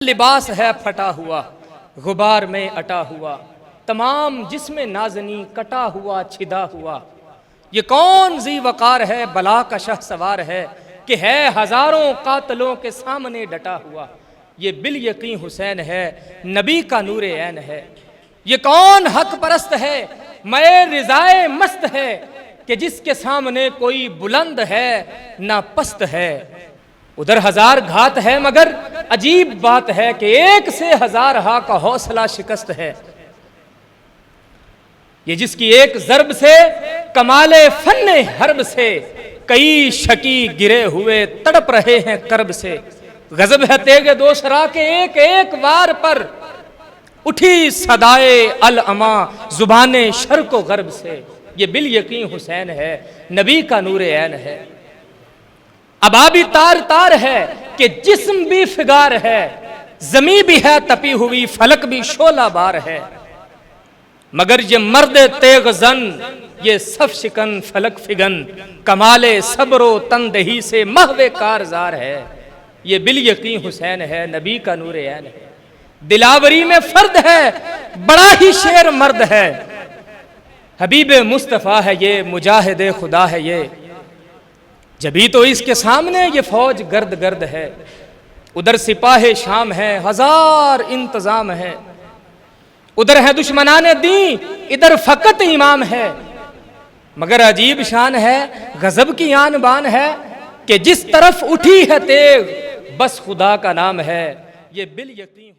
لباس ہے پھٹا ہوا غبار میں اٹا ہوا، تمام جسم نازنی کٹا ہوا چھدا ہوا۔ یہ کون ذی وقار ہے بلا کا شہ سوار ہے کہ ہے ہزاروں قاتلوں کے سامنے ڈٹا ہوا۔ یہ بالیقین حسین ہے نبی کا نور عین ہے۔ یہ کون حق پرست ہے میں رضائے مست ہے کہ جس کے سامنے کوئی بلند ہے نہ پست ہے۔ ادھر ہزار گھات ہے مگر عجیب بات ہے کہ ایک سے ہزار ہا کا حوصلہ شکست ہے۔ یہ جس کی ایک ضرب سے کمال فن حرب سے کئی شکی گرے ہوئے تڑپ رہے ہیں کرب سے۔ غضب ہے تیغ دوسرا کے ایک ایک وار پر اٹھی صدائے العما زبان شرق و غرب سے۔ یہ بالیقین حسین ہے نبی کا نور عین ہے۔ ابا بھی تار تار ہے کہ جسم بھی فگار ہے، زمین بھی ہے تپی ہوئی فلک بھی شعلہ بار ہے، مگر یہ مرد تیغ زن یہ صف شکن فلک فگن کمال صبر و تندہی سے محو کارزار ہے۔ یہ بالیقین حسین ہے نبی کا نور عین ہے۔ دلاوری میں فرد ہے بڑا ہی شیر مرد ہے، حبیب مصطفیٰ ہے یہ مجاہد خدا ہے یہ، جبھی تو اس کے سامنے یہ فوج گرد گرد ہے۔ ادھر سپاہ شام ہے ہزار انتظام ہے، ادھر ہے دشمنان دین ادھر فقط امام ہے، مگر عجیب شان ہے غضب کی آن بان ہے کہ جس طرف اٹھی ہے تیغ بس خدا کا نام ہے۔ یہ بالیقین